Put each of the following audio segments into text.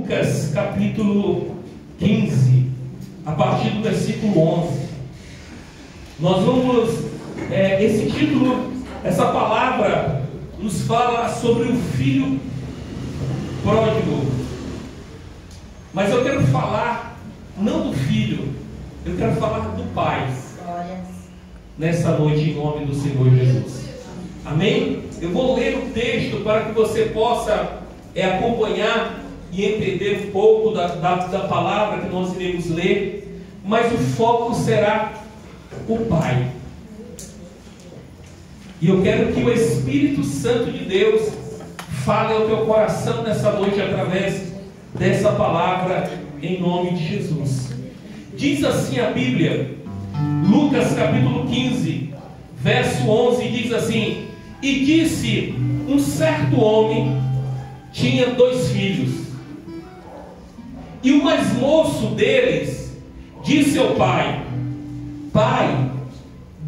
Lucas capítulo 15, a partir do versículo 11. Nós vamos, esse título, essa palavra nos fala sobre o filho pródigo. Mas eu quero falar não do filho, eu quero falar do pai. Nessa noite, em nome do Senhor Jesus. Amém? Eu vou ler o texto para que você possa acompanhar e entender um pouco da palavra que nós iremos ler, mas o foco será o Pai. E eu quero que o Espírito Santo de Deus fale ao teu coração nessa noite através dessa palavra, em nome de Jesus. Diz assim a Bíblia, Lucas capítulo 15, verso 11, diz assim: e disse, um certo homem tinha 2 filhos, e o mais moço deles disse ao pai: Pai,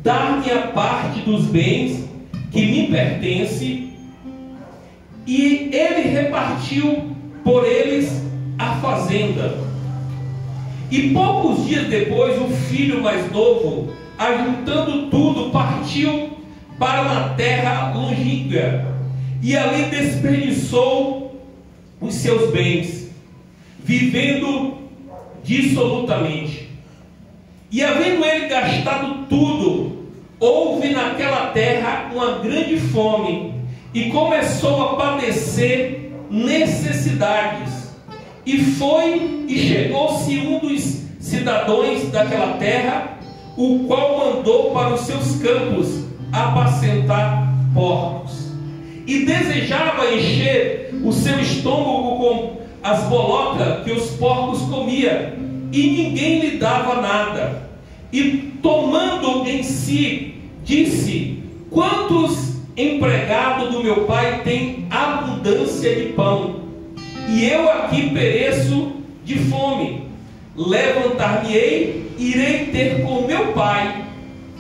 dá-me a parte dos bens que me pertence. E ele repartiu por eles a fazenda. E poucos dias depois, o filho mais novo, ajuntando tudo, partiu para uma terra longínqua, e ali desperdiçou os seus bens, vivendo dissolutamente. E havendo ele gastado tudo, houve naquela terra uma grande fome, e começou a padecer necessidades. E foi e chegou-se um dos cidadãos daquela terra, o qual mandou para os seus campos apacentar porcos, e desejava encher o seu estômago com as bolotas que os porcos comiam, e ninguém lhe dava nada. E tomando em si, disse: quantos empregados do meu pai têm abundância de pão, e eu aqui pereço de fome? Levantar-me-ei, irei ter com meu pai,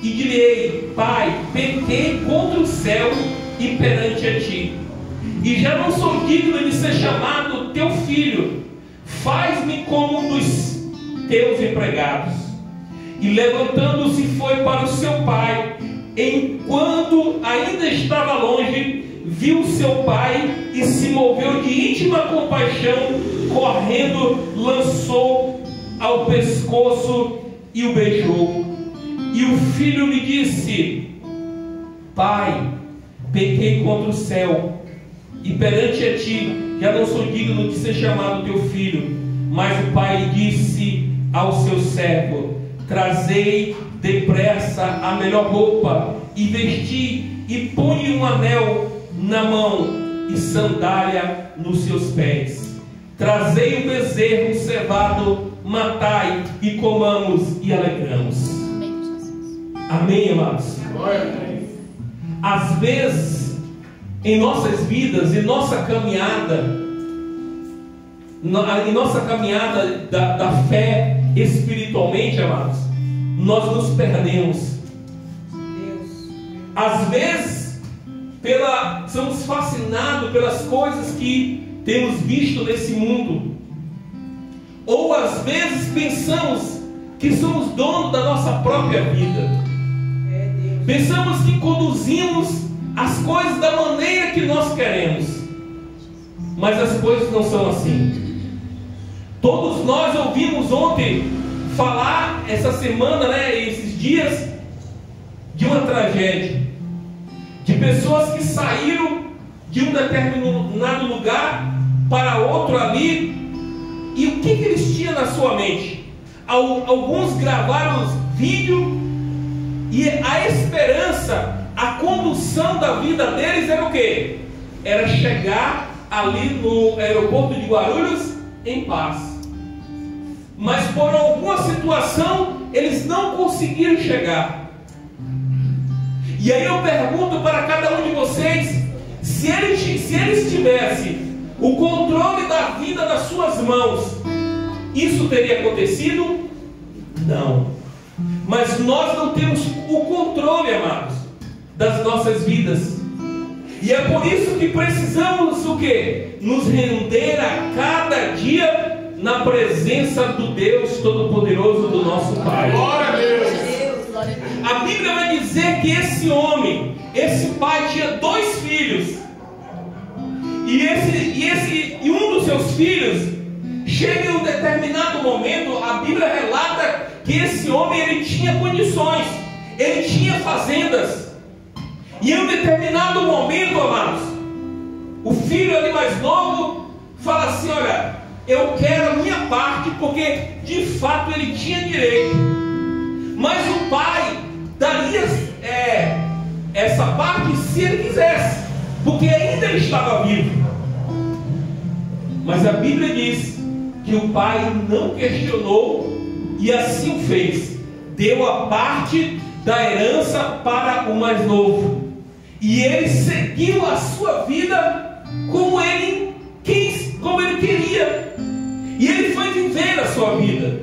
e direi: Pai, pequei contra o céu e perante a ti, e já não sou digno de ser chamado teu filho. Faz-me como um dos teus empregados. E levantando-se foi para o seu pai. Enquanto ainda estava longe, viu seu pai e se moveu de íntima compaixão, correndo, lançou ao pescoço e o beijou. E o filho lhe disse: Pai, pequei contra o céu e perante a ti, já não sou digno de ser chamado teu filho. Mas o pai disse ao seu servo: trazei depressa a melhor roupa, e vesti, e põe um anel na mão e sandália nos seus pés. Trazei um bezerro cevado, matai, e comamos e alegramos. Amém, amados? Às vezes, em nossas vidas, em nossa caminhada, da fé espiritualmente, amados, nós nos perdemos. Às vezes, somos fascinados pelas coisas que temos visto nesse mundo, ou às vezes pensamos que somos donos da nossa própria vida. Pensamos que conduzimos as coisas da maneira que nós queremos, mas as coisas não são assim. Todos nós ouvimos ontem falar, essa semana, esses dias, de uma tragédia, de pessoas que saíram de um determinado lugar para outro ali, e o que eles tinham na sua mente? Alguns gravaram vídeo, e a esperança, a condução da vida deles era o quê? Era chegar ali no aeroporto de Guarulhos em paz. Mas por alguma situação eles não conseguiram chegar. E aí eu pergunto para cada um de vocês: se eles tivessem o controle da vida nas suas mãos, isso teria acontecido? Não. Mas nós não temos o controle, amados, das nossas vidas. E é por isso que precisamos o quê? Nos render a cada dia na presença do Deus Todo-Poderoso, do nosso Pai. Glória a Deus! A Bíblia vai dizer que esse homem, esse pai, tinha 2 filhos. E um dos seus filhos chega em um determinado momento. A Bíblia relata que esse homem, ele tinha condições, ele tinha fazendas. E em um determinado momento, amados, o filho ali mais novo fala assim: olha, eu quero a minha parte, porque de fato ele tinha direito. Mas o pai daria essa parte se ele quisesse, porque ainda ele estava vivo. Mas a Bíblia diz que o pai não questionou e assim o fez. Deu a parte da herança para o mais novo. E ele seguiu a sua vida como ele quis, como ele queria. E ele foi viver a sua vida.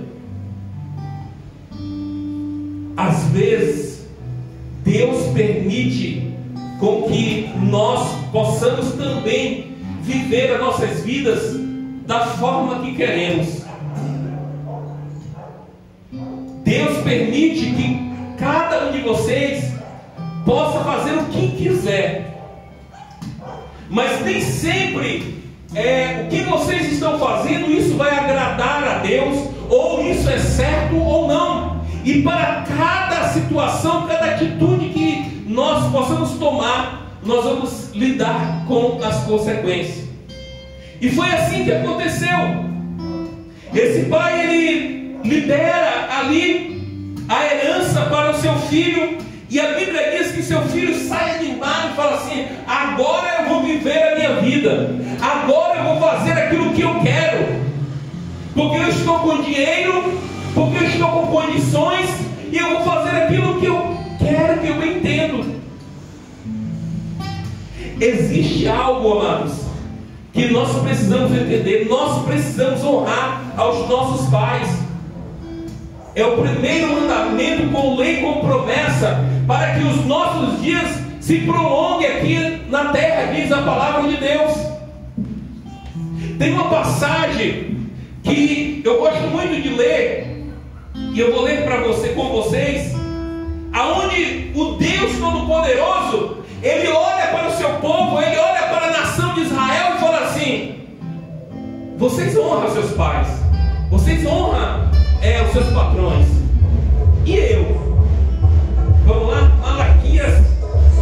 Às vezes, Deus permite com que nós possamos também viver as nossas vidas da forma que queremos. Deus permite que cada um de vocês possa fazer o que quiser, mas nem sempre o que vocês estão fazendo, isso vai agradar a Deus, ou isso é certo ou não. E para cada situação, cada atitude que nós possamos tomar, nós vamos lidar com as consequências. E foi assim que aconteceu. Esse pai, ele libera ali a herança para o seu filho. E a Bíblia diz que seu filho sai animado e fala assim: agora eu vou viver a minha vida, agora eu vou fazer aquilo que eu quero, porque eu estou com dinheiro, porque eu estou com condições, e eu vou fazer aquilo que eu quero, que eu entendo. Existe algo, amados, que nós precisamos entender. Nós precisamos honrar aos nossos pais. É o primeiro mandamento com lei, com promessa, para que os nossos dias se prolonguem aqui na terra, diz a palavra de Deus. Tem uma passagem que eu gosto muito de ler, e eu vou ler com vocês, aonde o Deus Todo-Poderoso, ele olha para o seu povo, ele olha para a nação de Israel e fala assim: vocês honram seus pais, vocês honram os seus patrões, e eu? Vamos lá, Malaquias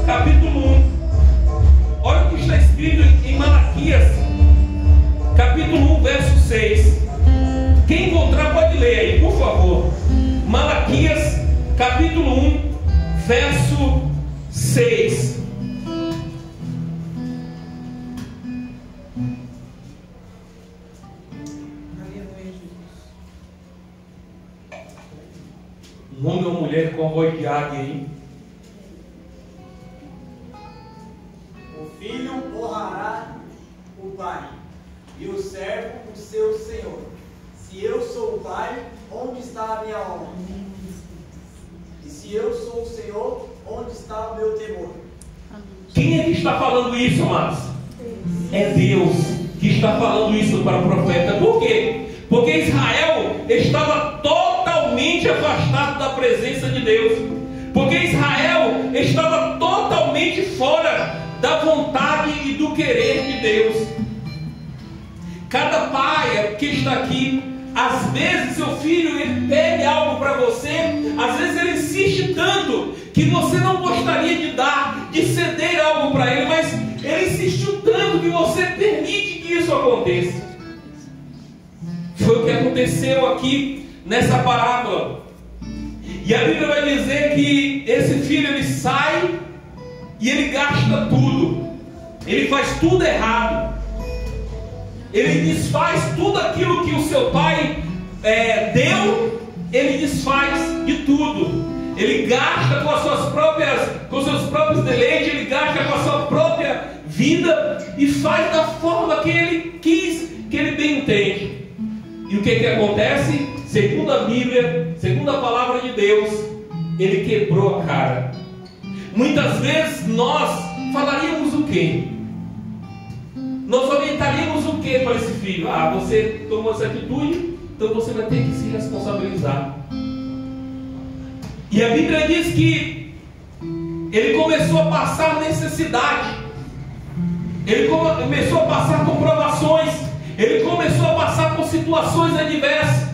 capítulo 1. Olha o que está escrito em Malaquias capítulo 1, verso 6. Quem encontrar pode ler aí, por favor. Malaquias capítulo 1, verso 6. Um homem ou mulher com voz de águia aí. O filho honrará o pai, e o servo o seu senhor. Se eu sou o pai, onde está a minha honra? E se eu sou o Senhor, onde está o meu temor? Quem é que está falando isso, amados? É Deus que está falando isso para o profeta. Por quê? Porque Israel estava totalmente afastado da presença de Deus. Porque Israel estava totalmente fora da vontade e do querer de Deus. Cada pai que está aqui, às vezes seu filho, ele pede algo para você, às vezes ele insiste tanto que você não gostaria de dar, de ceder algo para ele, mas ele insistiu tanto que você permite que isso aconteça. Foi o que aconteceu aqui nessa parábola. E a Bíblia vai dizer que esse filho, ele sai e ele gasta tudo, ele faz tudo errado, ele desfaz tudo aquilo que o seu pai deu, ele desfaz de tudo. Ele gasta com os seus próprios deleites, ele gasta com a sua própria vida e faz da forma que ele quis, que ele bem entende. E o que acontece? Segundo a Bíblia, segundo a palavra de Deus, ele quebrou a cara. Muitas vezes nós falaríamos o quê? Nós orientaríamos o quê para esse filho? Você tomou essa atitude, então você vai ter que se responsabilizar. E a Bíblia diz que ele começou a passar necessidade, ele começou a passar por provações, ele começou a passar por situações adversas.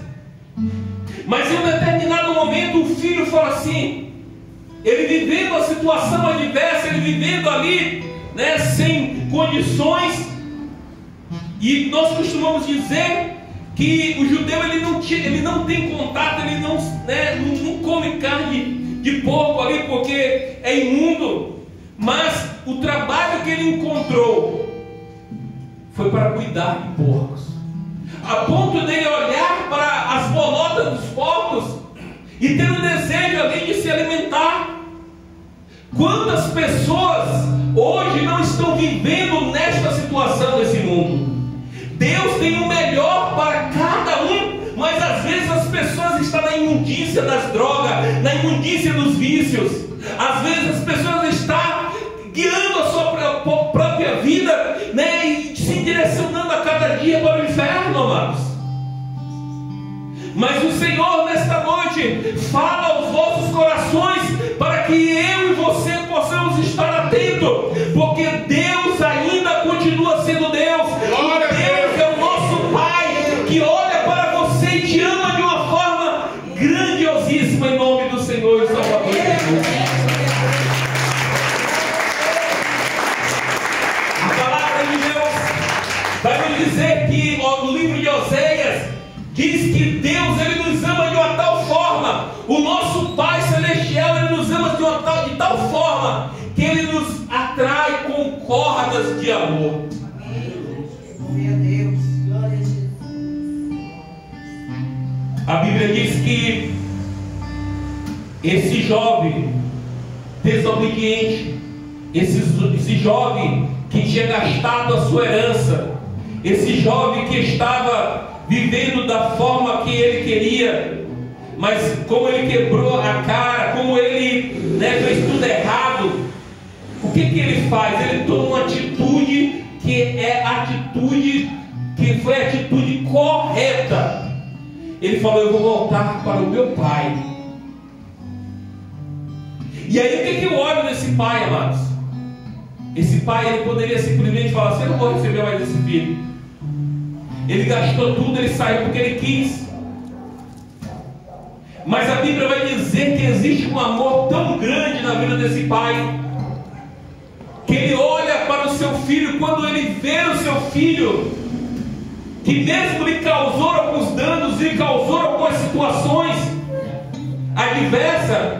Mas em um determinado momento o filho fala assim, ele vivendo a situação adversa, ele vivendo ali, sem condições. E nós costumamos dizer que o judeu ele não tem contato, ele não come carne de porco ali porque é imundo. Mas o trabalho que ele encontrou foi para cuidar de porcos, a ponto dele olhar para as bolotas dos porcos e ter o desejo ali de se alimentar. Quantas pessoas hoje não estão vivendo nesta situação desse mundo? Deus tem o melhor para cada um, mas às vezes as pessoas estão na imundícia das drogas, na imundícia dos vícios. Às vezes as pessoas estão guiando a sua própria vida, e se direcionando a cada dia para o inferno, amados. Mas o Senhor nesta noite fala aos vossos corações para que eu e você possamos estar atentos, porque Deus ainda continua sendo Deus. Deus é o nosso Pai que olha para você e te ama de uma forma grandiosíssima, em nome do Senhor e Salvador Jesus. A palavra de Deus vai nos dizer que no livro de Oséias diz que Deus ele nos ama de uma tal forma, o nosso Pai Celestial ele nos ama de tal forma que ele nos atrai com cordas de amor. Meu Deus, glória a Jesus. A Bíblia diz que esse jovem desobediente, esse jovem que tinha gastado a sua herança, esse jovem que estava vivendo da forma que ele queria, mas como ele quebrou a cara, como ele fez tudo errado, o que ele faz? Ele toma uma atitude que foi a atitude correta. Ele falou: eu vou voltar para o meu pai. E aí o que eu olho nesse pai, amados? Esse pai ele poderia simplesmente falar assim: eu não vou receber mais esse filho. Ele gastou tudo, ele saiu porque ele quis. Mas a Bíblia vai dizer que existe um amor tão grande na vida desse pai, que ele olha para o seu filho, quando ele vê o seu filho, que mesmo lhe causou alguns danos, lhe causou algumas situações adversas,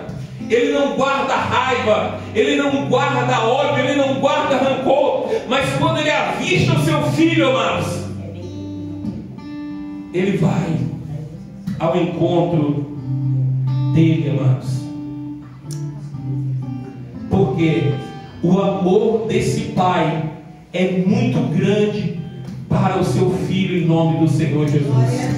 ele não guarda raiva, ele não guarda ódio, ele não guarda rancor, mas quando ele avista o seu filho, amados, ele vai ao encontro dele, amados. Porque o amor desse pai é muito grande para o seu filho, em nome do Senhor Jesus.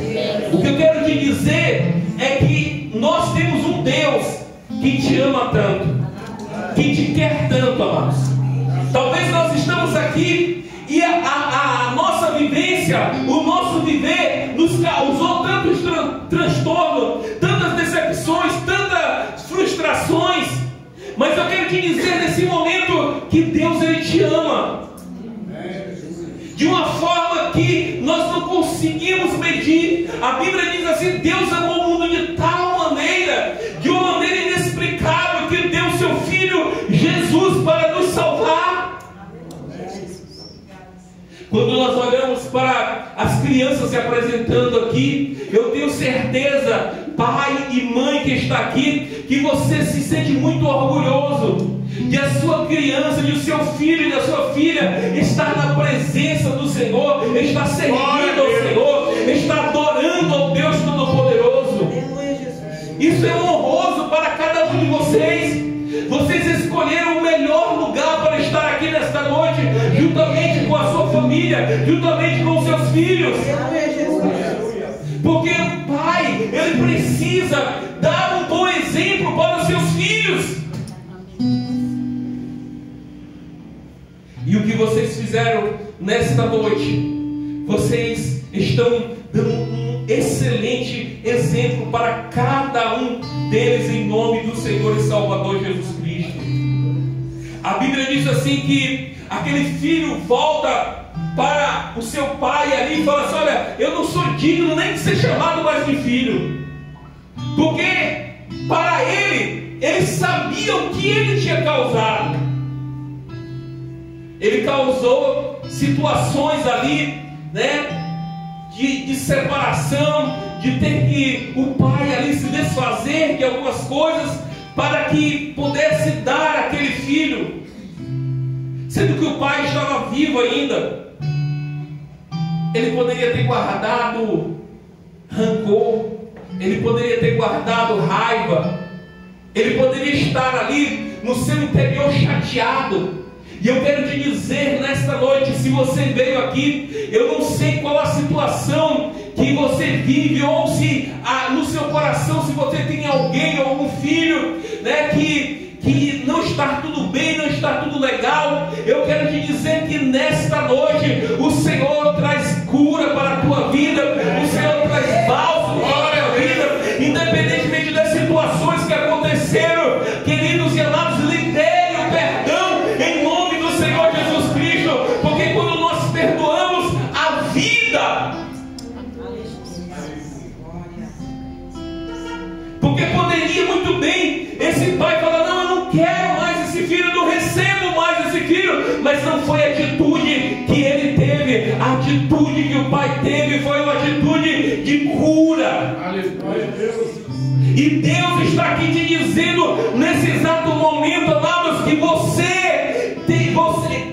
O que eu quero te dizer é que nós temos um Deus que te ama tanto, que te quer tanto, amados. Talvez nós estamos aqui e a nossa vivência, o nosso viver nos causou tantos transtornos, tantas decepções, tantas frustrações. Mas eu quero te dizer nesse momento que Deus ele te ama de uma forma que nós não conseguimos medir. A Bíblia diz assim: Deus amou o mundo de tal maneira, de uma maneira inexplicável, que deu seu Filho Jesus para nos salvar. Quando nós olhamos para as crianças se apresentando aqui, eu tenho certeza, pai e mãe que está aqui, que você se sente muito orgulhoso de a sua criança, de o seu filho e da sua filha estar na presença do Senhor, está servindo ao Senhor, está adorando ao Deus Todo-Poderoso. Isso é honroso para cada um de vocês. Vocês escolheram o melhor lugar para estar aqui nesta noite, juntamente com a sua família, juntamente com os seus filhos. Porque o pai, ele precisa dar um bom exemplo para os seus filhos. vocês fizeram nesta noite. Vocês estão dando um excelente exemplo para cada um deles, em nome do Senhor e Salvador Jesus Cristo. A Bíblia diz assim que aquele filho volta para o seu pai ali e fala assim: olha, eu não sou digno nem de ser chamado mais de filho, porque para ele sabia o que ele tinha causado. Ele causou situações ali, né, de separação, de ter que o pai ali se desfazer de algumas coisas para que pudesse dar aquele filho, sendo que o pai estava vivo ainda. Ele poderia ter guardado rancor, ele poderia ter guardado raiva, ele poderia estar ali no seu interior chateado. E eu quero te dizer nesta noite, se você veio aqui, eu não sei qual a situação que você vive, ou se no seu coração, se você tem alguém, algum filho, né, que não está tudo bem, não está tudo legal. Eu quero te dizer que nesta noite o Senhor traz cura para a tua vida, o Senhor traz bálsamo para a tua vida, independentemente das situações que aconteceram. Queridos e amados, libere o perdão em nome do Senhor Jesus Cristo, porque quando nós perdoamos, a vida, porque poderia muito bem esse pai falar: não, eu não quero mais esse filho, eu não recebo mais esse filho. Mas não foi a atitude que ele teve. A atitude que o pai teve foi uma atitude de cura. E Deus está aqui te dizendo nesse exato momento, amados, que você tem,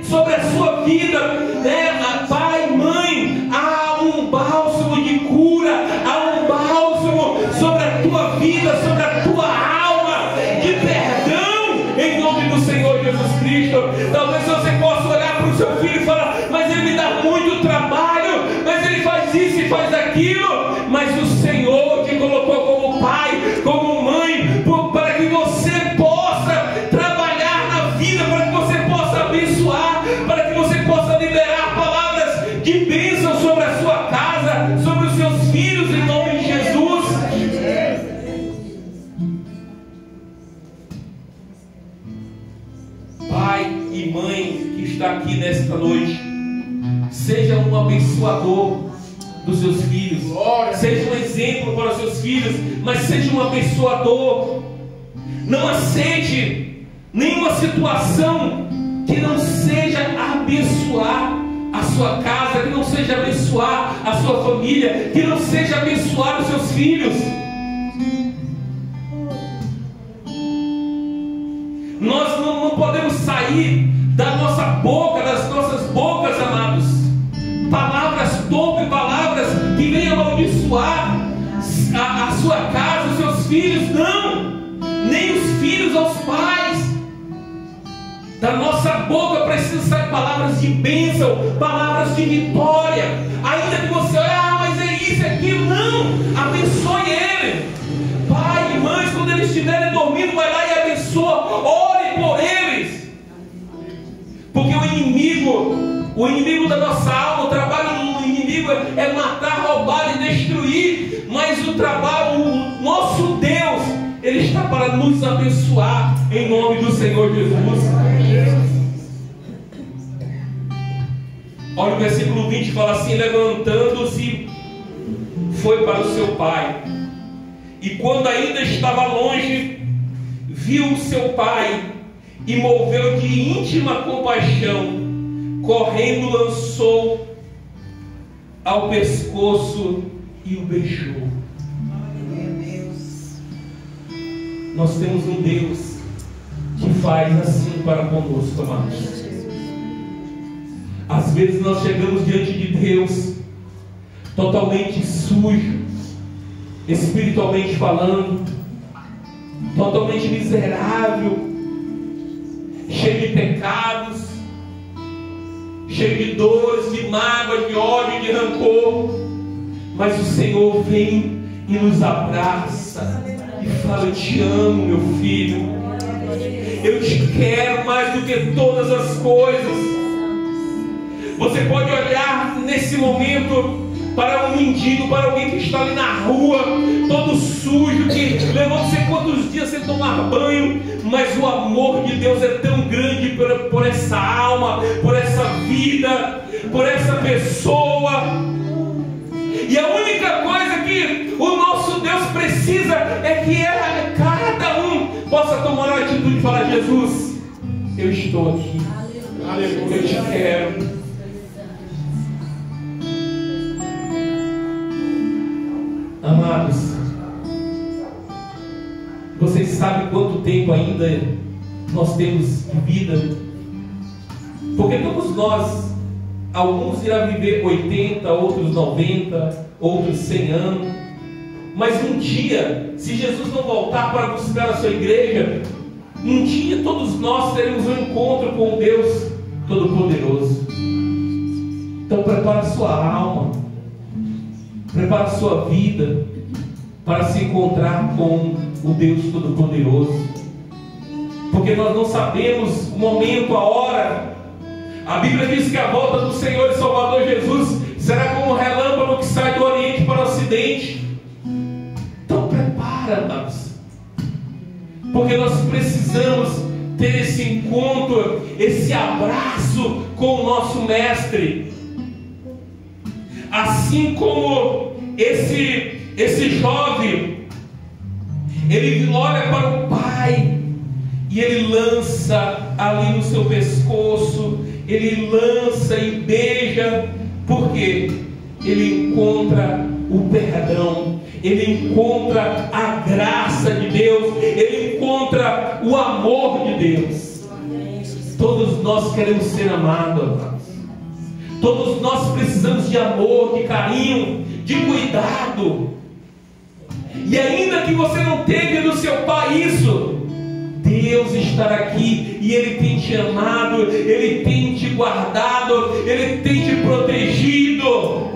sobre a sua vida, né, pai, mãe, há um bálsamo de cura, há um bálsamo sobre a tua vida, sobre a tua alma, de perdão, em nome do Senhor Jesus Cristo. Talvez você possa olhar para o seu filho e falar: mas ele me dá muito trabalho, mas ele faz isso e faz aquilo. Mas o Senhor te colocou como pai, como mãe, para que você possa trabalhar na vida, para que você possa abençoar, para que você possa liberar palavras de bênção sobre a sua casa, sobre os seus filhos, em nome de Jesus. Pai e mãe que está aqui nesta noite, seja um abençoador dos seus filhos, seja um exemplo para os seus filhos, mas seja um abençoador. Não aceite nenhuma situação que não seja abençoar a sua casa, que não seja abençoar a sua família, que não seja abençoar os seus filhos. Nós não podemos sair da nossa boca, das nossas bocas, amados, palavras torpes, palavras que venham amaldiçoar a sua casa, os seus filhos. Não, nem os filhos aos pais. Da nossa boca precisam sair palavras de bênção, palavras de vitória. Ainda que você olhe: mas é isso, é aquilo. Não, abençoe ele. Pai e mães, quando eles estiverem dormindo, vai lá e abençoa. Ore por eles, porque o inimigo da nossa alma, o trabalho do inimigo é matar, roubar e destruir. Mas o nosso Deus, Ele está para nos abençoar, em nome do Senhor Jesus. Olha o versículo 20, fala assim: levantando-se, foi para o seu pai, e quando ainda estava longe, viu o seu pai, e moveu de íntima compaixão, correndo lançou ao pescoço e o beijou. Nós temos um Deus que faz assim para conosco, amados. Às vezes nós chegamos diante de Deus totalmente sujo, espiritualmente falando, totalmente miserável, cheio de pecados, cheio de dores, de mágoa, de ódio, de rancor. Mas o Senhor vem e nos abraça e fala: eu te amo, meu filho, eu te quero mais do que todas as coisas. Você pode olhar nesse momento para um mendigo, para alguém que está ali na rua, todo sujo, que levou não sei quantos dias sem tomar banho, mas o amor de Deus é tão grande por essa alma, por essa vida, por essa pessoa. E a única coisa que o nosso Deus precisa é que cada um possa tomar a atitude e falar: Jesus, eu estou aqui, eu te quero. Amados, vocês sabem quanto tempo ainda nós temos de vida? Porque todos nós, alguns irão viver 80, outros 90, outros 100 anos. Mas um dia, se Jesus não voltar para buscar a sua igreja, um dia todos nós teremos um encontro com o Deus Todo-Poderoso. Então prepara a sua alma, prepara a sua vida para se encontrar com o Deus Todo-Poderoso. Porque nós não sabemos o momento, a hora. A Bíblia diz que a volta do Senhor e Salvador Jesus será como um relâmpago que sai do Oriente para o Ocidente. Então prepara, amados, porque nós precisamos ter esse encontro, esse abraço com o nosso Mestre. Assim como esse jovem, ele olha para o Pai e ele lança ali no seu pescoço, ele lança e beija, porque ele encontra o perdão, ele encontra a graça de Deus, ele encontra o amor de Deus. Todos nós queremos ser amados, amados. Todos nós precisamos de amor, de carinho, de cuidado. E ainda que você não teve do seu pai isso, Deus está aqui e Ele tem te amado, Ele tem te guardado, Ele tem te protegido.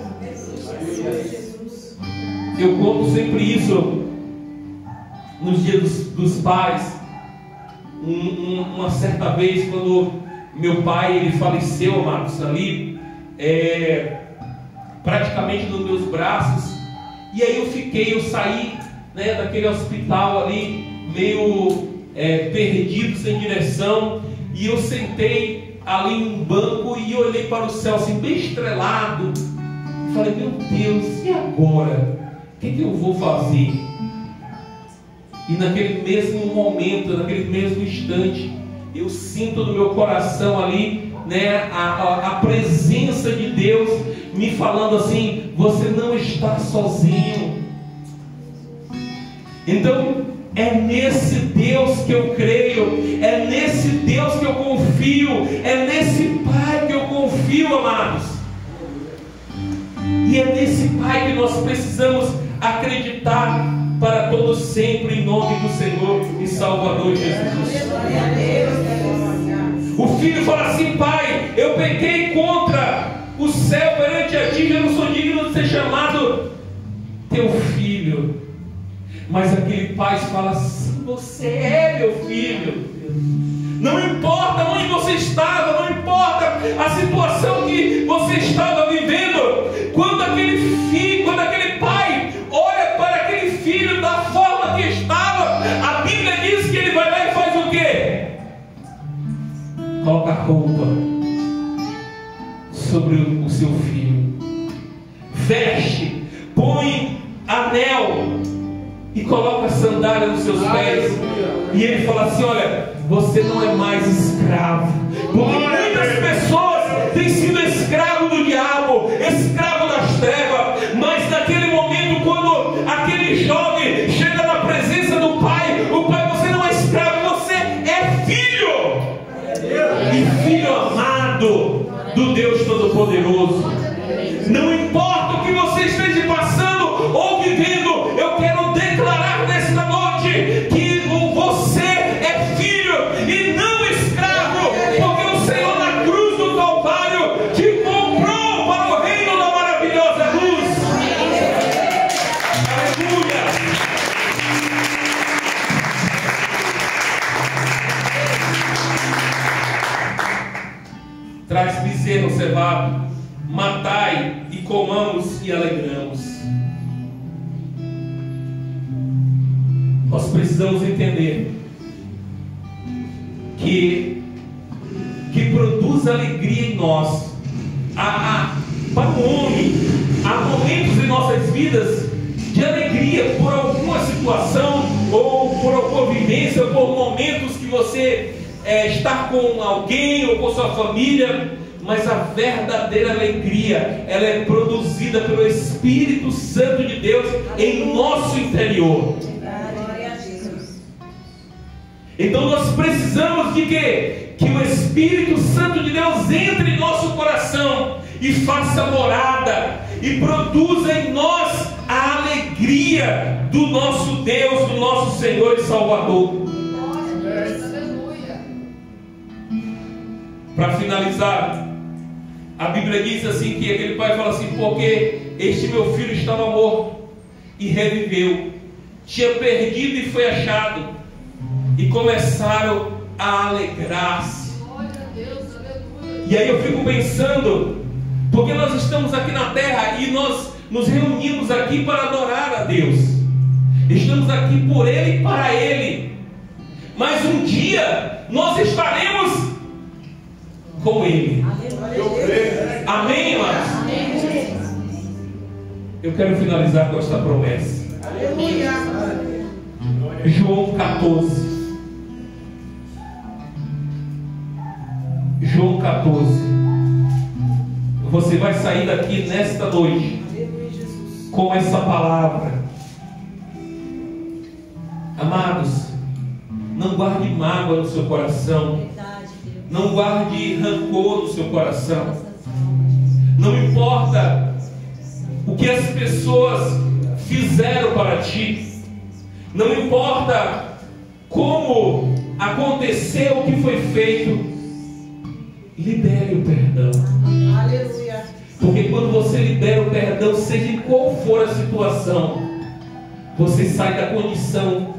Eu conto sempre isso nos dias dos pais. Uma certa vez, quando meu pai ele faleceu, amados, ali, praticamente nos meus braços, e aí eu saí, né, daquele hospital ali, meio perdido, sem direção, e eu sentei ali em um banco e olhei para o céu assim, bem estrelado, e falei: meu Deus, e agora? O que eu vou fazer? E naquele mesmo momento, naquele mesmo instante, eu sinto no meu coração ali, né, a presença de Deus me falando assim: você não está sozinho. Então é nesse Deus que eu creio, é nesse Deus que eu confio, é nesse Pai que eu confio, amados. E é nesse Pai que nós precisamos acreditar para todos sempre, em nome do Senhor e Salvador Jesus. O filho fala assim: Pai, eu pequei contra o céu perante a ti, eu não sou digno de ser chamado teu filho. Mas aquele pai fala assim: você é meu filho. Não importa onde você estava, não importa a situação que você estava vivendo, quando aquele filho, quando aquele pai olha para aquele filho da forma que estava, a Bíblia diz que ele vai lá e faz o quê? Coloca a roupa sobre o seu filho, veste, põe anel e coloca a sandália nos seus pés. E ele fala assim: olha, você não é mais escravo. Porque muitas pessoas têm sido escravo do diabo, escravo das trevas. Mas naquele momento, quando aquele jovem chega na presença do pai, o pai: você não é escravo, você é filho. E filho amado do Deus Todo-Poderoso. Não importa o que você esteja passando ou vivendo, eu quero declarar nesta noite que você é filho e não escravo, porque o Senhor na cruz do Calvário te comprou para o reino da maravilhosa luz. Aleluia! e alegramos. Nós precisamos entender que produz alegria em nós. Para o homem, há momentos em nossas vidas de alegria por alguma situação, ou por alguma vivência, ou por momentos que você está com alguém ou com sua família, mas a verdadeira alegria, ela é produzida pelo Espírito Santo de Deus em nosso interior. Então nós precisamos de quê? Que o Espírito Santo de Deus entre em nosso coração e faça morada e produza em nós a alegria do nosso Deus, do nosso Senhor e Salvador. Para finalizar, a Bíblia diz assim, que aquele pai fala assim: porque este meu filho estava morto e reviveu, tinha perdido e foi achado. E começaram a alegrar-se. E aí eu fico pensando, porque nós estamos aqui na terra e nós nos reunimos aqui para adorar a Deus. Estamos aqui por Ele e para Ele. Mas um dia nós estaremos com Ele. Amém, irmãos? Eu quero finalizar com esta promessa. João 14. João 14. Você vai sair daqui nesta noite com essa palavra. Amados, não guarde mágoa no seu coração. Não guarde rancor no seu coração. Não importa o que as pessoas fizeram para ti. Não importa como aconteceu o que foi feito. Libere o perdão. Aleluia. Porque quando você libera o perdão, seja em qual for a situação, você sai da condição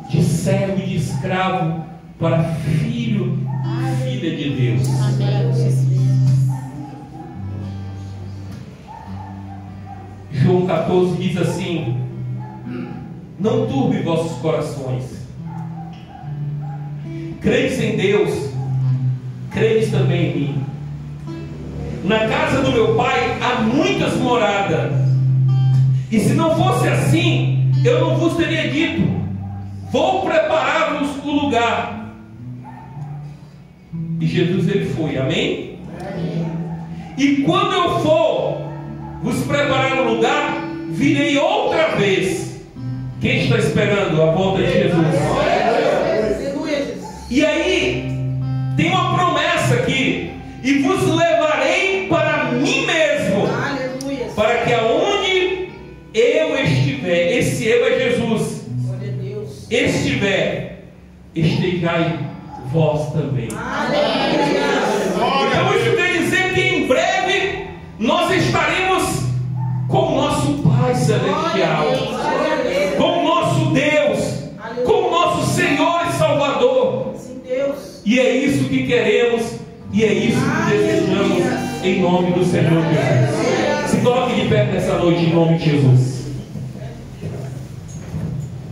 de servo e de escravo para filho e filha de Deus. João 14 diz assim: não turbe vossos corações. Credes em Deus, credes também em mim. Na casa do meu pai há muitas moradas, e se não fosse assim, eu não vos teria dito: vou preparar-vos o lugar. E Jesus ele foi, amém? E quando eu for vos preparar o lugar, virei outra vez. Quem está esperando a volta de Jesus? E aí tem uma promessa aqui: e vos levarei para mim mesmo, para que aonde eu estiver, esse eu é Jesus, estiver, estejai vós também. Então isso quer dizer que em breve nós estaremos com o nosso Pai Celestial, com o nosso Deus, com o nosso Senhor e Salvador. E é isso que queremos, e é isso que desejamos, em nome do Senhor Jesus. Se coloque de pé nessa noite, em nome de Jesus.